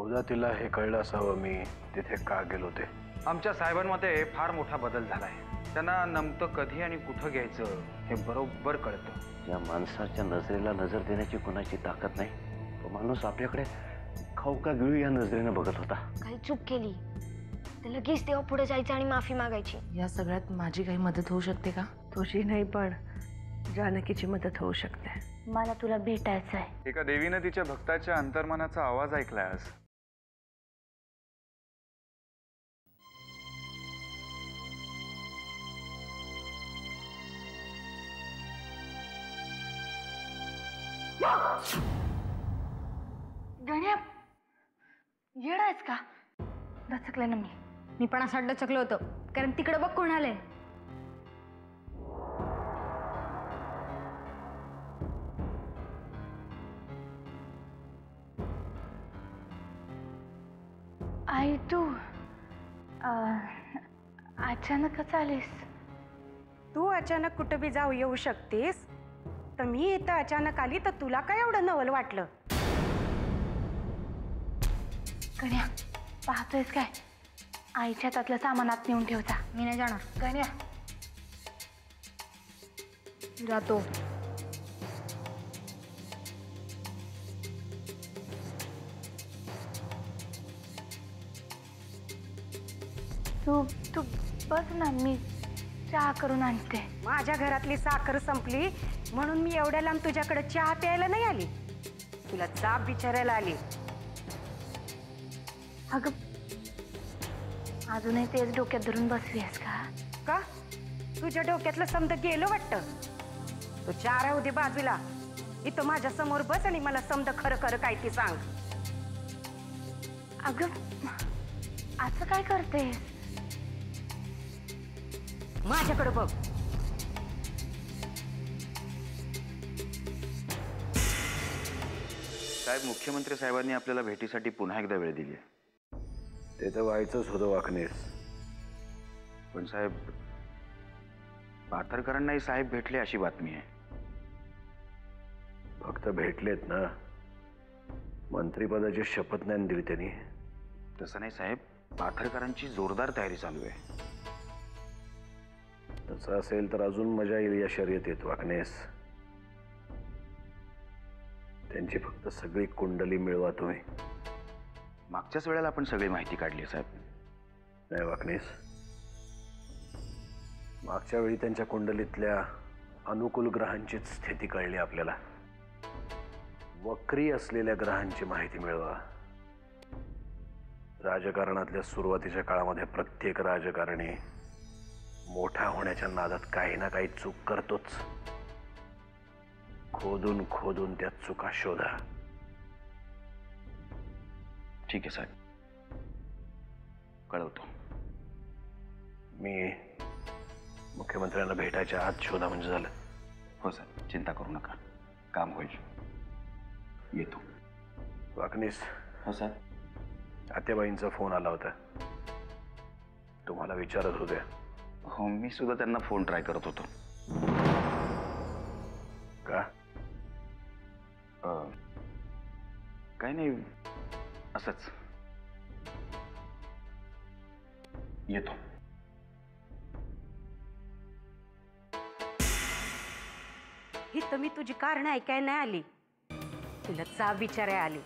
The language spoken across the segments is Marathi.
बहुधा तिला हे कळलं असावं मी तिथे का गेलो ते. आमच्या साहेबांमध्ये फार मोठा बदल झालाय. त्यांना नमतं कधी आणि कुठं घ्यायचं हे बरोबर कळतं. या माणसाच्या नजरेला नजर देण्याची कोणाची ताकद नाही. तो माणूस आपल्याकडे खाऊ का गिळू या नजरेनं बघत होता. काही चूक केली तर लगेच तेव्हा पुढे जायचं आणि माफी मागायची. या सगळ्यात माझी काही मदत होऊ शकते का? तुझी नाही पण जानकीची मदत होऊ शकते. मला तुला भेटायचं आहे. एका देवीनं तिच्या भक्ताच्या अंतर्मनाचा आवाज ऐकलाय आज. गण्या येडायच का? दचकलं ना मी पण असं दचकलं होतं कारण तिकडे बघ कोण आलंय. आई तू अचानकच आलीस. तू अचानक कुठं बी जाऊ येऊ शकतेस तर मी इथं अचानक आली तर तुला काय एवढं नवल वाटलं? गण्या पाहतोयस काय? आईच्या त्यातलं सामानात नेऊन ठेवता. मी नाही जाणार. गण्या जातो. तू तू बस ना, मी चहा करून आणते. माझ्या घरातली साखर संपली म्हणून मी एवढ्या लांब तुझ्याकडे चहा प्यायला नाही आली, तुला जाब विचारायला आली. अगं अजूनही तेच डोक्यात धरून बसलीस का? का तुझ्या डोक्यातलं समज गेलं वाटतं? तू चहा राहू दे बाजूला, इथं माझ्या समोर बस आणि मला समज खरं खरं काय ती सांग. अगं असं काय करतेस? माझ्याकडे बघ. साहेब, मुख्यमंत्री साहेबांनी आपल्याला भेटीसाठी पुन्हा एकदा वेळ दिली. ते तर व्हायचंच होतं वाकणेस. पण साहेब, पाथरकरांनाही साहेब भेटले अशी बातमी आहे. फक्त भेटलेत ना, मंत्रिपदाची शपथ नाही दिली त्यांनी. तसं नाही साहेब, पाथरकरांची जोरदार तयारी चालू आहे. तसं असेल तर अजून मजा येईल या शर्यतीत वाकणेस. त्यांची फक्त सगळी कुंडली मिळवा तुम्ही. मागच्याच वेळेला आपण सगळी माहिती काढली साहेब. नाही वाकणेस, मागच्या वेळी त्यांच्या कुंडलीतल्या अनुकूल ग्रहांचीच स्थिती कळली आपल्याला. वक्री असलेल्या ग्रहांची माहिती मिळवा. राजकारणातल्या सुरुवातीच्या काळामध्ये प्रत्येक राजकारणी मोठा होण्याच्या नादात काही ना काही चूक करतोच. खोदून खोदून त्या चुका शोधा. ठीक आहे साहेब, कळवतो. मी मुख्यमंत्र्यांना भेटायच्या आत शोधा म्हणजे झालं. हो साहेब, चिंता करू नका, काम होईल. येतो. वाकणीस. हो साहेब. आत्याबाईंचा फोन आला होता, तुम्हाला विचारत होते. हो, मी सुद्धा त्यांना फोन ट्राय करत होतो. का? काही नाही, असंच. येतो. ही तर मी तुझी कारण ऐकाय नाही आली, तुला जाब विचारायला आली.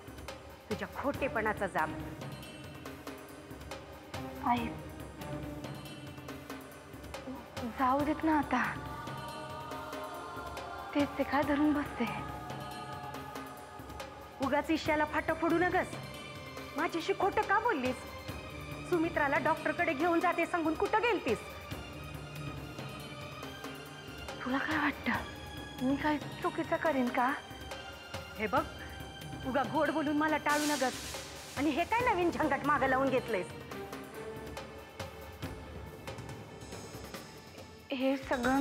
तुझ्या खोटेपणाचा जाब. आई जाऊ देत ना आता. तेच ते काय धरून बसते. उगाच इशाला फाटं फोडू नगस. माझ्याशी खोटं का बोललीस? सुमित्राला डॉक्टरकडे घेऊन जाते सांगून कुठं गेलतीस? तुला काय वाटतं मी काय चुकीचं करीन का? हे बघ, उगा गोड बोलून मला टाळू नगस. आणि हे काय नवीन झंगाट मागं लावून घेतलंयस? हे सगळं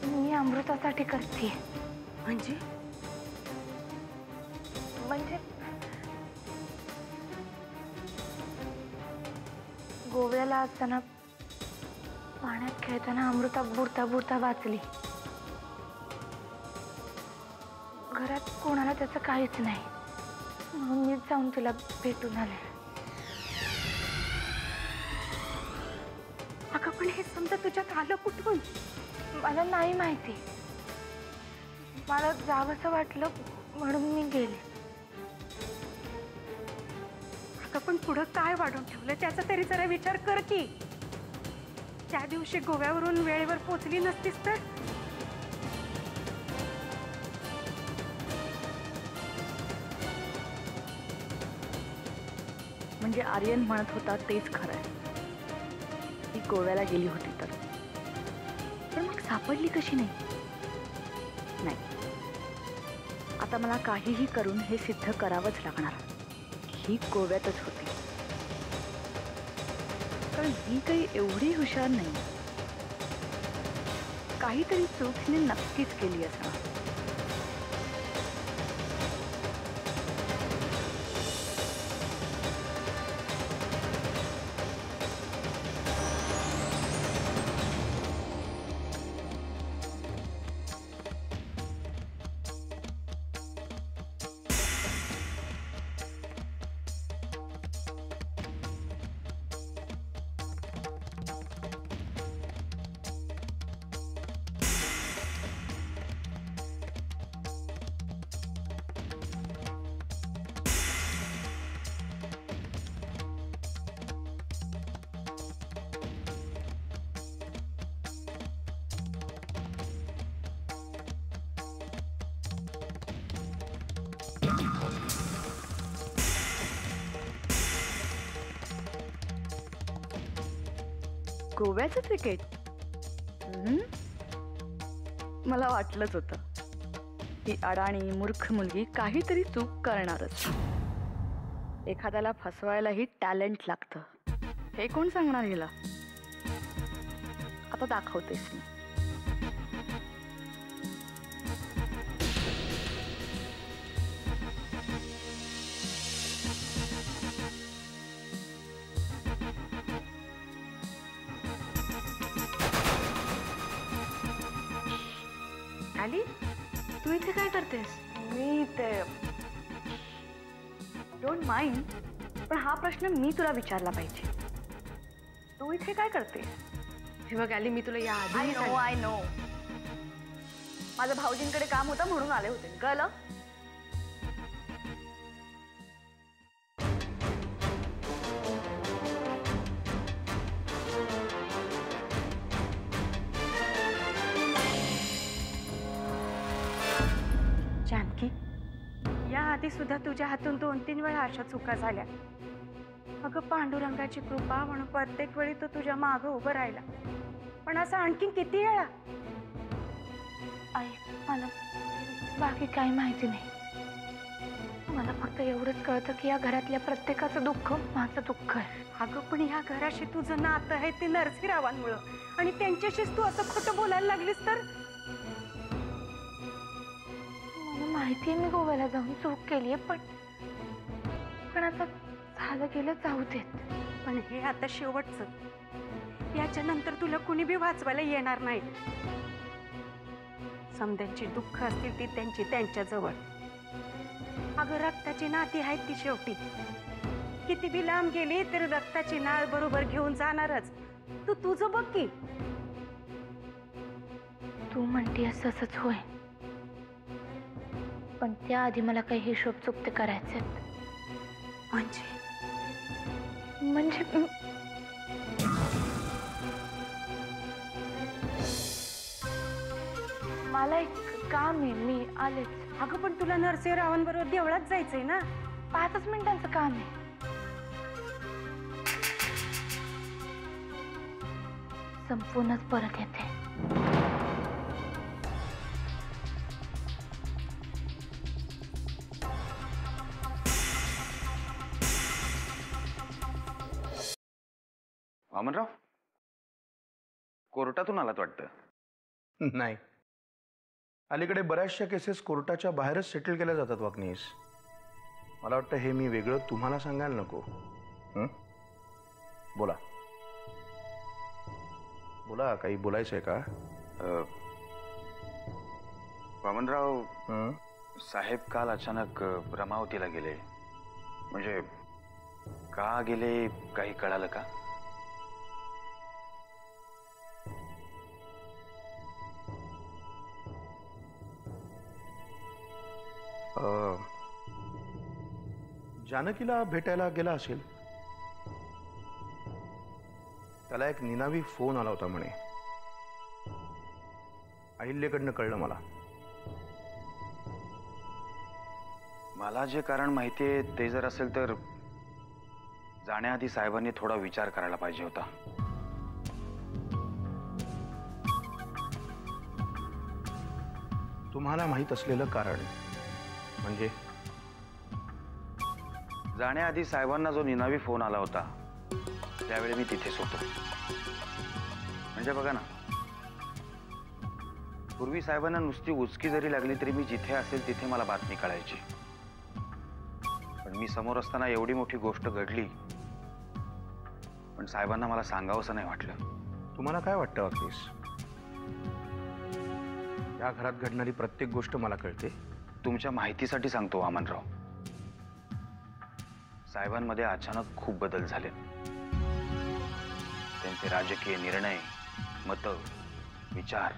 मी अमृतासाठी करते. म्हणजे गोव्याला असताना पाण्यात खेळताना अमृता बुडता बुडता वाचली. घरात कोणाला त्याचं काहीच नाही. म्हणून मी जाऊन तुला भेटून आले. अगं पण हे समजा तुझ्यात आलं कुठून? मला नाही माहिती. मला जावंसं वाटलं म्हणून मी गेले. अगं पण पुढं काय वाढून ठेवलं त्याचा तरी जरा विचार कर की. त्या दिवशी गोव्यावरून वेळेवर पोचली नसतीस तर? म्हणजे आर्यन म्हणत होता तेच खरं आहे. ती गोव्याला गेली होती तर. पण मग सापडली कशी नाही? नाही, आता मला काहीही करून हे सिद्ध करावंच लागणार. ही गोव्यातच होती. कारण ही काही एवढी हुशार नाही. काहीतरी चूक हिने नक्कीच केली असणार. गोव्याचं क्रिकेट? मला वाटलंच होतं. ही अडाणी मूर्ख मुलगी काहीतरी चूक करणारच. एखाद्याला फसवायलाही टॅलेंट लागतं. हे कोण सांगणार हिला? आता दाखवतेस मी. आली, तू इथे काय करतेस? मी ते डोंट माइंड, पण हा प्रश्न मी तुला विचारला पाहिजे. तू इथे काय करते? हे बघ आली, मी तुला या आधी आय नो. माझं भाऊजींकडे काम होतं म्हणून आले होते, कळलं? जानकी, या आधी सुद्धा तुझ्या हातून 2-3 वेळा अशा चुका झाल्या. अगं पांडुरंगाची कृपा म्हणून प्रत्येक वेळी तो तुझ्या मागं उभं राहिला. पण असं आणखीन किती वेळा? आई, मला बाकी काही माहिती नाही. मला फक्त एवढंच कळतं की या घरातल्या प्रत्येकाचं दुःख माझं दुःख आहे. अगं पण या घराशी तुझं नातं आहे ते नरसीरावांमुळं, आणि त्यांच्याशीच तू असं खोटं बोलायला लागलीस तर? मला माहिती आहे मी गोव्याला जाऊन चूक केली आहे, पण आता झालं गेलं, जाऊ देत. पण हे आता शेवटचं. याच्या नंतर तुला कुणी बी वाचवायला येणार नाही. समद्यांची दुःख असतील ती त्यांची त्यांच्याजवळ. अगं रक्ताची नाती आहेत ती शेवटी. किती बी लांब गेली तर रक्ताची नाळ बरोबर घेऊन जाणारच. तू तुझं बघ की. तू म्हणतेस तसंच होय, पण त्याआधी मला काही हिशोब चुकते करायचे. म्हणजे मला एक काम आहे, मी आलेच. अगं पण तुला नरसिंहरावांबरोबर देवळात जायचंय ना? 5 मिनिटांचं काम आहे. संपूर्णच परत येते. वामनराव, कोर्टातून आलात वाटतं. नाही, अलीकडे बऱ्याचशा केसेस कोर्टाच्या बाहेरच सेटल केल्या जातात वागणीस. मला वाटतं हे मी वेगळं तुम्हाला सांगायला नको. बोला बोला, काही बोलायचंय का? वामनराव, साहेब काल अचानक रमावतीला गेले. म्हणजे का गेले काही कळालं का? जानकीला भेटायला गेला असेल. त्याला एक निनावी फोन आला होता म्हणे. अहिल्याकडनं कळलं मला. मला जे कारण माहितीये ते जर असेल तर जाण्याआधी साहेबांनी थोडा विचार करायला पाहिजे होता. तुम्हाला माहित असलेलं कारण म्हणजे? जाण्याआधी साहेबांना जो निनावी फोन आला होता त्यावेळी मी तिथेच होतो. म्हणजे बघा ना, पूर्वी साहेबांना नुसती उचकी जरी लागली तरी मी जिथे असेल तिथे मला बातमी कळायची. पण मी समोर असताना एवढी मोठी गोष्ट घडली पण साहेबांना मला सांगावंसं नाही वाटलं. तुम्हाला काय वाटतं वागनीस? या घरात घडणारी प्रत्येक गोष्ट मला कळते. तुमच्या माहितीसाठी सांगतो वामनराव, साहेबांमध्ये अचानक खूप बदल झाले. त्यांचे राजकीय निर्णय, मतं, विचार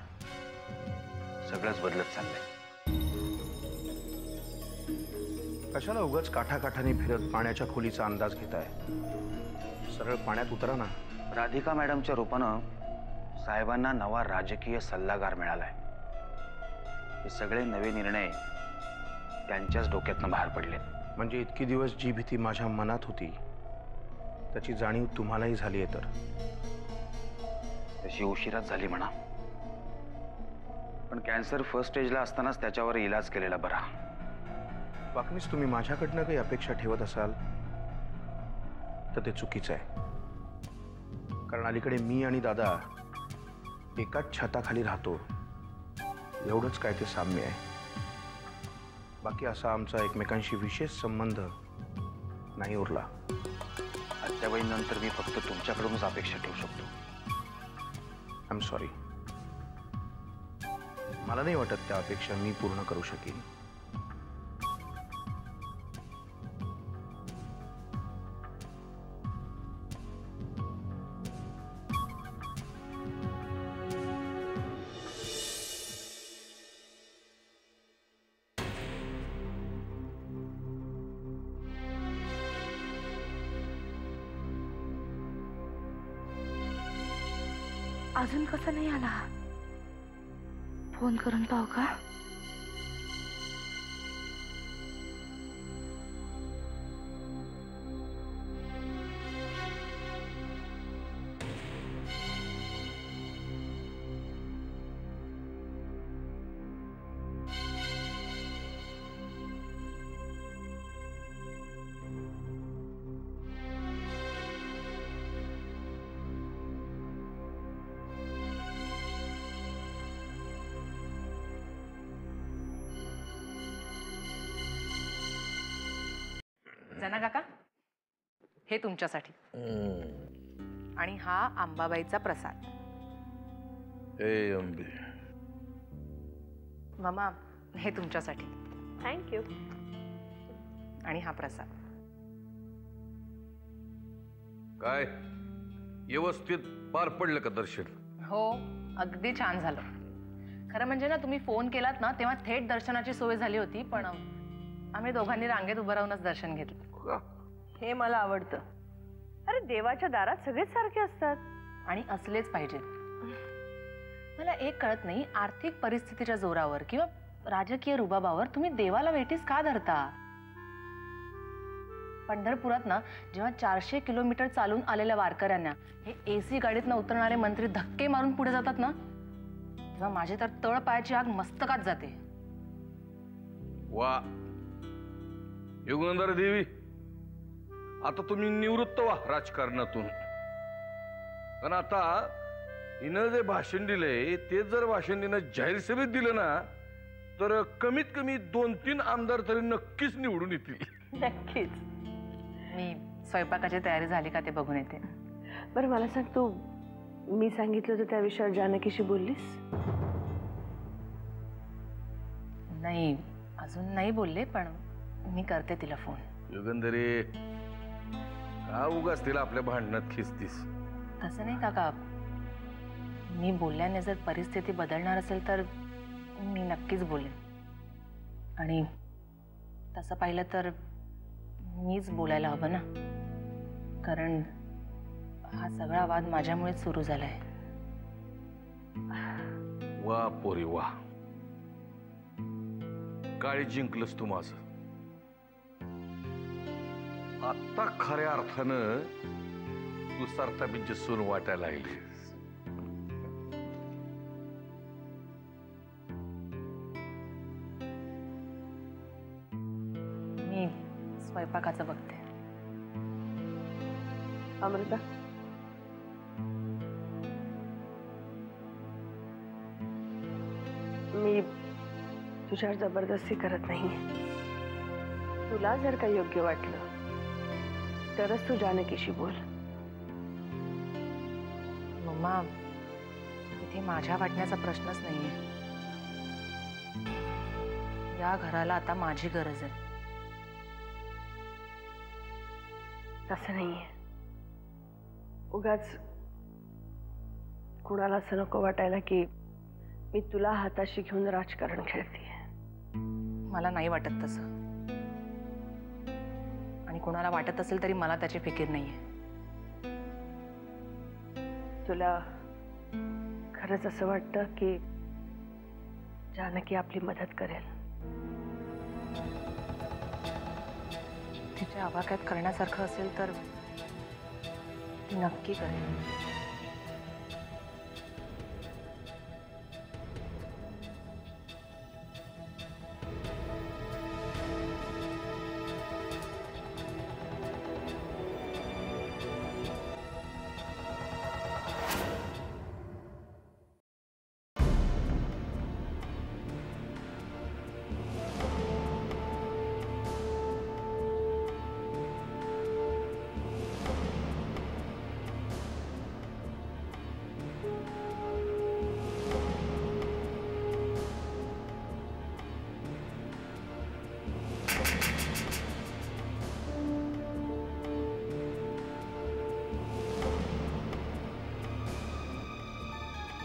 सगळंच बदलत चाललंय. कशाला उगाच काठाकाठाने फिरत पाण्याच्या खोलीचा अंदाज घेताय? सरळ पाण्यात उतरा ना. राधिका मॅडमच्या रूपानं साहेबांना नवा राजकीय सल्लागार मिळालाय. हे सगळे नवे निर्णय त्यांच्याच डोक्यातनं बाहेर पडले. म्हणजे इतकी दिवस जी भीती माझ्या मनात होती त्याची जाणीव तुम्हालाही झाली आहे तर? तशी उशिराच झाली म्हणा, पण कॅन्सर फर्स्ट स्टेजला असतानाच त्याच्यावर इलाज केलेला बरा. वाकनीस, तुम्ही माझ्याकडनं काही अपेक्षा ठेवत असाल तर ते चुकीचं आहे. कारण अलीकडे मी आणि दादा एकाच छताखाली राहतो, एवढंच काय ते साम्य आहे. बाकी असा आमचा एकमेकांशी विशेष संबंध नाही उरला. आत्याबाईंनंतर मी फक्त तुमच्याकडूनच अपेक्षा ठेवू शकतो. I am sorry. मला नाही वाटत त्या अपेक्षा मी पूर्ण करू शकेन. अजून कसा नाही आला? फोन करून पाहू का? जना काका, हे तुमच्यासाठी. आणि हा अंबाबाईचा प्रसाद. हे अंबे. मामा, हे तुमच्यासाठी. थँक्यू. आणि हा प्रसाद. काय व्यवस्थित पार पडलं का दर्शन? हो, अगदी छान झालं. खरं म्हणजे ना, तुम्ही फोन केलात ना तेव्हा थेट दर्शनाची सोय झाली होती, पण आम्ही दोघांनी रांगेत उभं राहूनच दर्शन घेतलं. हे मला आवडतं. अरे, देवाच्या दारात सगळेच सारखे असतात आणि असलेच पाहिजेत. मला एक कळत नाही, आर्थिक परिस्थितीच्या जोरावर किंवा राजकीय रुबाबावर तुम्ही देवाला वेठीस का धरता? पंढरपुरात ना, जेव्हा 400 किलोमीटर चालून आलेल्या वारकऱ्यांना हे AC गाडीतनं उतरणारे मंत्री धक्के मारून पुढे जातात ना, तेव्हा माझी तर तळ पायाची आग मस्तकात जाते. वा युगनंदर देवी, आता तुम्ही निवृत्त व्हा राजकारणातून. पण आता हिनं जे भाषण दिलंय ते जर भाषण हिनं जाहीर सभेत दिलं ना तर कमीत कमी 2-3 आमदार तरी नक्कीच निवडून येतील. नक्कीच. मी स्वयंपाकाची तयारी झाली का ते बघून येते. बरं, मला सांग, तू मी सांगितलं होतं त्या विषयावर जानकीशी बोललीस? नाही, अजून नाही बोलले, पण मी करते तिला फोन. युगंधरे, का उगाच तिला आपल्या भांडणात खिसतीस? तसं नाही काका, मी बोलल्याने जर परिस्थिती बदलणार असेल तर मी नक्कीच बोलेन. आणि तसं पाहिलं तर मीच बोलायला हवं ना, कारण हा सगळा वाद माझ्यामुळेच सुरू झालाय. वा पोरी वा, काळी जिंकलंस तू माझं. आता खऱ्या अर्थानं तू सरताबींची सून वाटायला लागलीस. मी स्वयंपाकाचं बघते. अमृता, मी तुझ्यावर जबरदस्ती करत नाही. तुला जर काही योग्य वाटलं तरच तू जानकीशी बोल. मम्मा, इथे माझ्या वाटण्याचा प्रश्नच नाहीये. या घराला आता माझी गरज आहे. तसं नाहीये. उगाच कुणाला असं नको वाटायला की मी तुला हाताशी घेऊन राजकारण खेळते. मला नाही वाटत तसं, आणि कोणाला वाटत असेल तरी मला त्याची फिकीर नाहीये. तुला खरंच असं वाटतं की जानकी आपली मदत करेल? तिच्या आवाक्यात करण्यासारखं असेल तर ती नक्की करेल.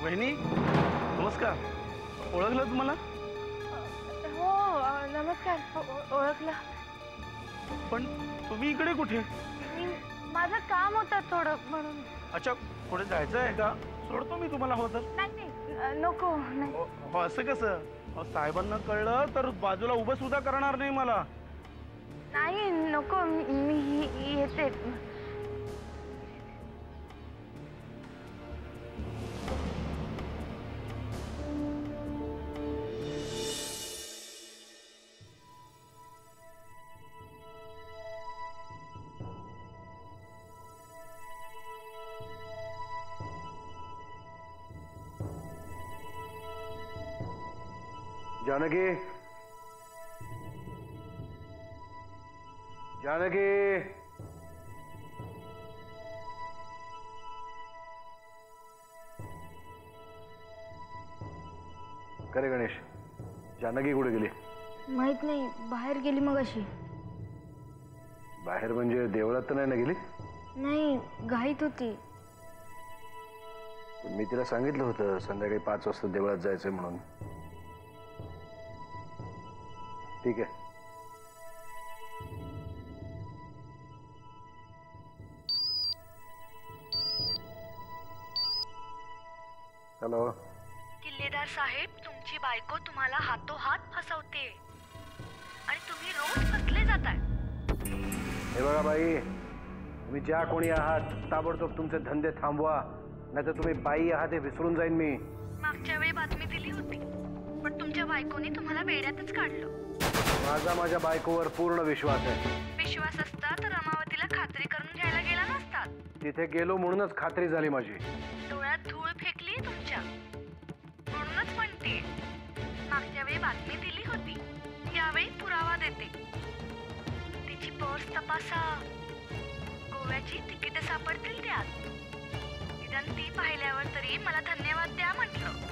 वहिनी नमस्कार. ओळखलं तुम्हाला? हो नमस्कार. ओळखलं. पण तुम्ही इकडे कुठे? माझं काम होतं थोडं म्हणून. अच्छा, पुढे जायचं आहे का? सोडतो मी तुम्हाला. हो तर नाही नको. नाही हो, असं कसं? साहेबांना कळलं तर बाजूला उभं सुद्धा करणार नाही मला. नाही नको, मी येते. जानकी, जानकी, करे गणेश, जानकी कुठे गेली? माहित नाही, बाहेर गेली मग अशी. बाहेर म्हणजे देवळात तर नाही ना गेली? नाही, घाईत होती. मी तिला सांगितलं होतं संध्याकाळी 5 वाजता देवळात जायचंय म्हणून. ठीक आहे. हॅलो. किल्लेदार साहेब, तुमची बायको तुम्हाला हातोहात फसवते आणि तुम्ही रोज फसले जाताय. हे बघा बाई, तुम्ही ज्या कोणी आहात ताबडतोब तुमचे धंदे थांबवा, नाहीतर तुम्ही बाई आहात हे विसरून जाईन मी. मागच्या वेळी बातमी दिली होती, पण तुमच्या बायकोने तुम्हाला वेड्यातच काढलं. माझ्या बायकोवर पूर्ण विश्वास आहे. विश्वास असता तर रमावतीला खात्री करून घ्यायला गेला नसतात. तिथे गेलो म्हणूनच खात्री झाली माझी. डोळ्यात धूळ फेकली तुमच्या, म्हणूनच म्हणते. मागच्या वेळी बातमी दिली होती, यावेळी पुरावा देते. तिची पर्स तपासा, गोव्याची तिकीट सापडतील त्यात. निदान ती पाहिल्यावर तरी मला धन्यवाद द्या म्हटलं.